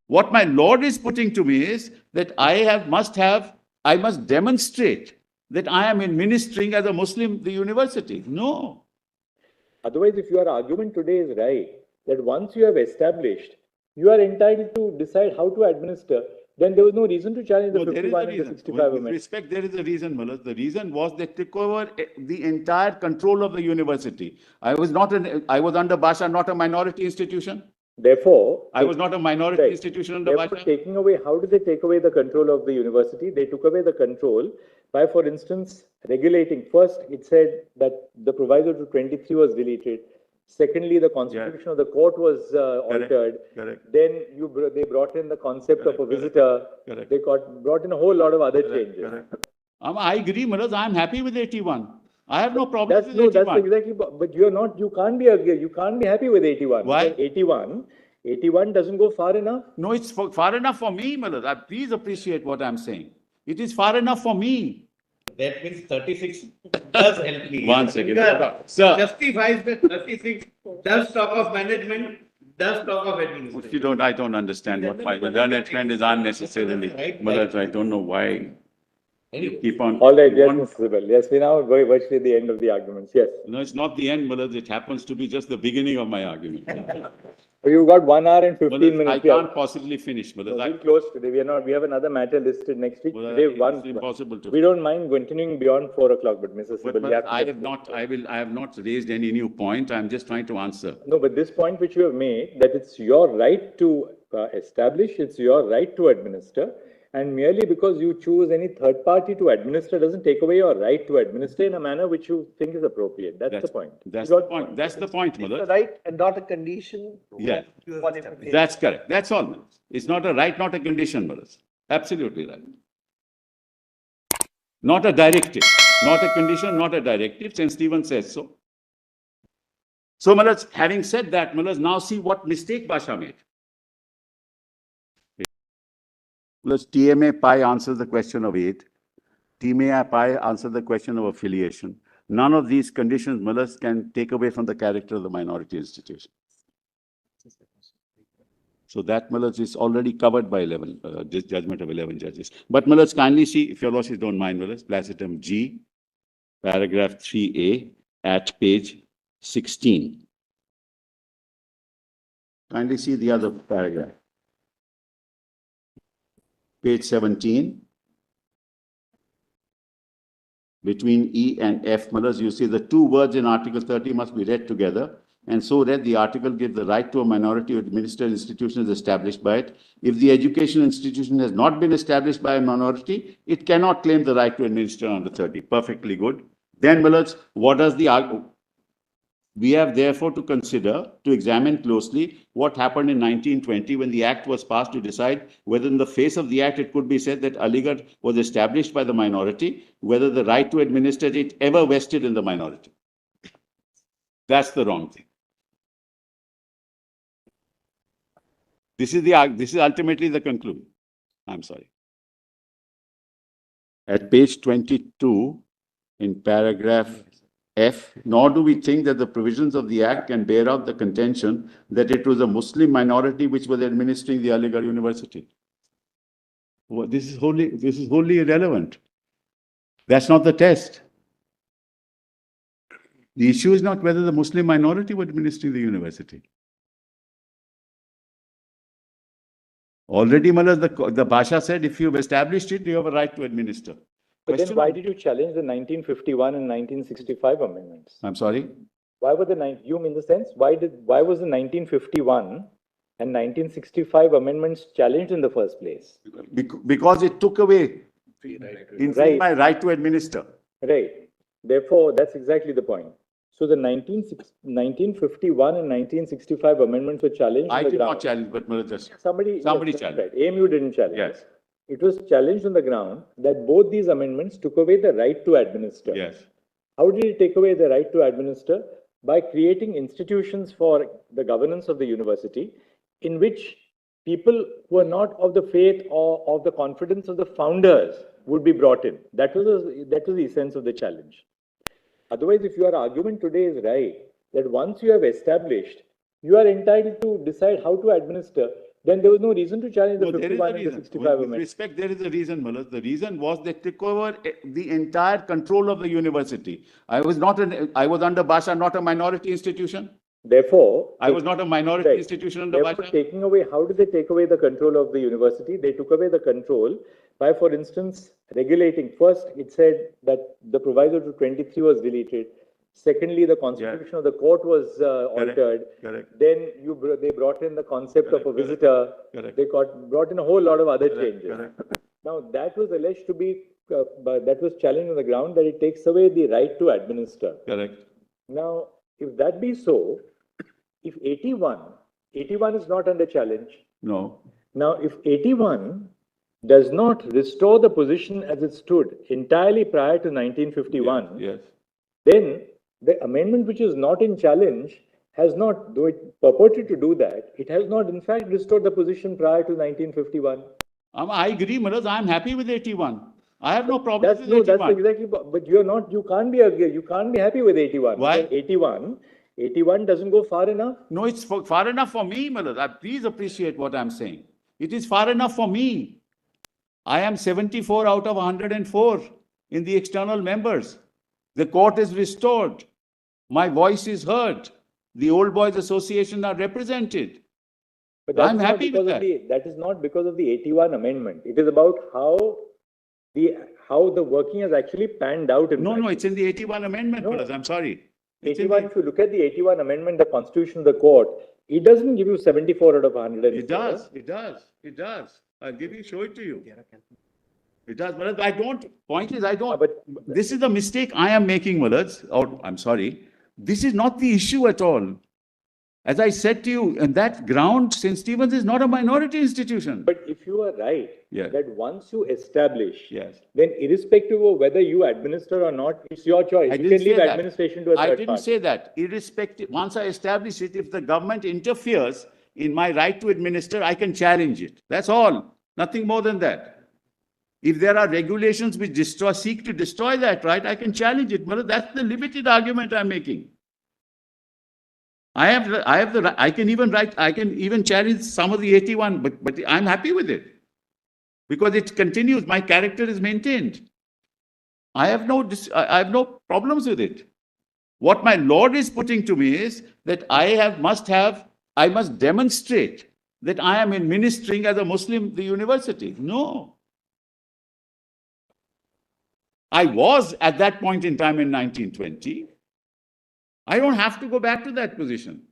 What my Lord is putting to me is that I must demonstrate that I am administering as a Muslim the university. No. Otherwise, if your argument today is right, that once you have established, you are entitled to decide how to administer, then there was no reason to challenge the 51 and the 65 With amendment. respect, there is a reason, Mullah. The reason was they took over the entire control of the university. I was under Basha, not a minority institution. Therefore, I was not a minority institution under Basha. Taking away, how did they take away the control of the university? They took away the control by, for instance, regulating. First, it said that the proviso to 23 was deleted. Secondly, the constitution of the court was altered. Correct. Then they brought in the concept of a visitor. Correct. They brought in a whole lot of other changes. I agree, Mullah. I'm happy with 81. I have no problem with 81. That's exactly, but you're not, you can't be happy with 81. Why? 81 doesn't go far enough. No, it's far enough for me, Mullah. Please appreciate what I'm saying. It is far enough for me. That means 36 does help me. One second. Sir, justifies that 36 does talk of management, does talk of administration. If you don't, I don't understand what my management is unnecessarily. Mullah, I don't know why. Keep on. All right, yes, Mr. Sibal. Yes, we now go virtually the end of the arguments. Yes. No, it's not the end, Mullah. It happens to be just the beginning of my argument. You've got 1 hour and 15 minutes. I can't possibly finish, Mullah. We'll close today. We have another matter listed next week. Today, it's impossible to. We don't mind continuing beyond 4 o'clock, but Mr. Sibal, I have not raised any new point. I'm just trying to answer. No, but this point which you have made, that it's your right to establish, it's your right to administer. And merely because you choose any third party to administer doesn't take away your right to administer in a manner which you think is appropriate. That's the point. That's the point. That's the point, Mullah. It's a right and not a condition. Yeah, that's correct. That's all, Mullah. It's not a right, not a condition, Mullah. Absolutely right. Not a directive. Not a condition, not a directive. St. Stephen says so. So, Mullah, having said that, Mullah, now see what mistake Basha made. Plus, TMA pi answers the question of 8. TMA pi answers the question of affiliation. None of these conditions, Mullah, can take away from the character of the minority institution. So that, Mullah, is already covered by 11, this judgment of 11 judges. But, Mullah, kindly see, if your lordships don't mind, Mullah, placitum G, paragraph 3A, at page 16. Kindly see the other paragraph. Page 17, between E and F, Mullah, you see the two words in Article 30 must be read together, and so read the article gives the right to a minority to administer institution is established by it. If the education institution has not been established by a minority, it cannot claim the right to administer under 30. Perfectly good. Then, Mullah, what does the argument? We have therefore to consider, to examine closely what happened in 1920 when the Act was passed to decide whether in the face of the Act it could be said that Aligarh was established by the minority, whether the right to administer it ever vested in the minority. That's the wrong thing. This is ultimately the conclusion. I'm sorry. At page 22, in paragraph F, nor do we think that the provisions of the Act can bear out the contention that it was a Muslim minority which was administering the Aligarh University. Well, this is wholly irrelevant. That's not the test. The issue is not whether the Muslim minority was administering the university. Already, Mullah, the Basha said, if you've established it, you have a right to administer. But then why did you challenge the 1951 and 1965 amendments? I'm sorry? Why were you mean the sense? Why was the 1951 and 1965 amendments challenged in the first place? Because it took away my right to administer. Right. Therefore, that's exactly the point. So the 1951 and 1965 amendments were challenged. I did not challenge, but somebody challenged. Right. AMU didn't challenge. Yes. It was challenged on the ground that both these amendments took away the right to administer. Yes. How did it take away the right to administer? By creating institutions for the governance of the university in which people who are not of the faith or of the confidence of the founders would be brought in. That was the essence of the challenge. Otherwise, if your argument today is right, that once you have established, you are entitled to decide how to administer, Then there was no reason to challenge the No, there is a 51 and the reason. 65 With amendment. respect, there is a reason, Malad. The reason was they took over the entire control of the university. I was under Basha, not a minority institution. Therefore, I was not a minority right. institution under Therefore, Basha. how did they take away the control of the university? They took away the control by, for instance, regulating. First, it said that the proviso to 23 was deleted. Secondly, the constitution of the court was altered. Correct. Then they brought in the concept of a visitor. Correct. They brought in a whole lot of other changes. Correct. Now, that was alleged to be, that was challenged on the ground that it takes away the right to administer. Correct. Now, if that be so, if 81 is not under challenge. No. Now, if 81 does not restore the position as it stood entirely prior to 1951, Yes. then the amendment which is not in challenge has not, though it purported to do that, it has not in fact restored the position prior to 1951. I agree, Manoj. I'm happy with 81. I have no problem with 81. That's exactly, but you can't be happy with 81. Why? Because 81 doesn't go far enough. No, it's far enough for me, Manoj. Please appreciate what I'm saying. It is far enough for me. I am 74 out of 104 in the external members. The court is restored. My voice is heard. The Old Boys Association are represented. But I'm happy with that. That is not because of the 81 amendment. It is about how the working has actually panned out. No, it's in the 81 amendment, No. Manoj. I'm sorry. It's 81, if you look at the 81 amendment, the constitution of the court, it doesn't give you 74 out of 100. It does. I'll show it to you. It does, but this is the mistake I am making, Malaj. Or I'm sorry. This is not the issue at all. As I said to you, and that ground, St. Stephen's is not a minority institution. But if you are right, Yes. that once you establish, Yes. then irrespective of whether you administer or not, it's your choice. You can leave administration to a third I didn't party. say that. Irrespective, once I establish it, if the government interferes in my right to administer, I can challenge it. That's all. Nothing more than that. If there are regulations which seek to destroy that right, I can challenge it. But that's the limited argument I'm making. I can even challenge some of the 81, but I'm happy with it. Because it continues, my character is maintained. I have no problems with it. What my Lord is putting to me is that I must demonstrate that I am administering as a Muslim the university. No. I was at that point in time in 1920. I don't have to go back to that position.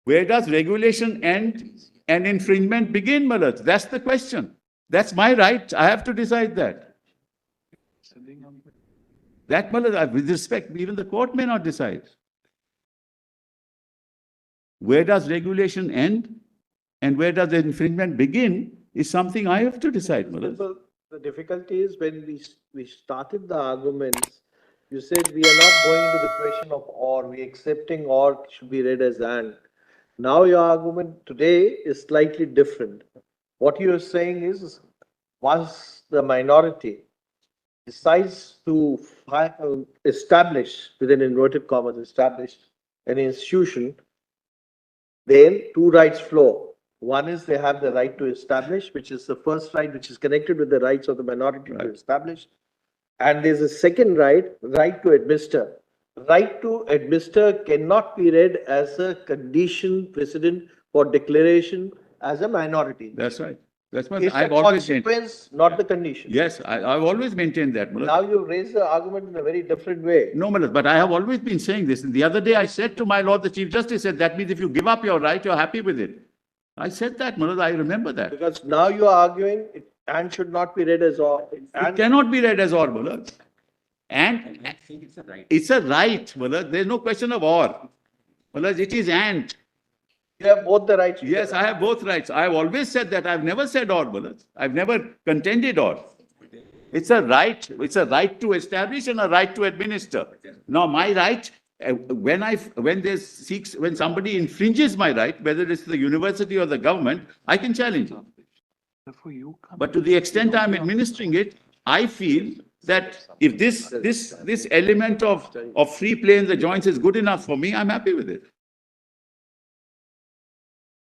Where does regulation end and infringement begin, Malaj? That's the question. That's my right. I have to decide that. That, Malaj, with respect, even the court may not decide. Where does regulation end and where does the infringement begin is something I have to decide, Malaj. The difficulty is when we started the arguments, you said we are not going to the question of or, we accepting or should be read as and. Now your argument today is slightly different. What you are saying is once the minority decides to establish, within inverted commas, establish an institution, then two rights flow. One is they have the right to establish, which is the first right, which is connected with the rights of the minority to establish. And there's a second right to administer. Right to administer cannot be read as a condition precedent for declaration as a minority. That's right. That's what It's I've the always maintained. consequence, not the condition. Yes, I've always maintained that, Malaj. Now you raise the argument in a very different way. No, Malaj, but I have always been saying this. And the other day I said to my Lord, the Chief Justice said, that means if you give up your right, you're happy with it. I said that, Malaj, I remember that. Because now you are arguing it and should not be read as or. It cannot be read as or, Malaj. And it's a right, Malaj. There's no question of or. Malaj, it is and. You have both the rights. Yes, I have both rights. I've always said that. I've never said or, Malaj. I've never contended or. It's a right. It's a right to establish and a right to administer. Now, my right, when somebody infringes my right, whether it's the university or the government, I can challenge it. But to the extent I'm administering it, I feel that if this element of free play in the joints is good enough for me, I'm happy with it.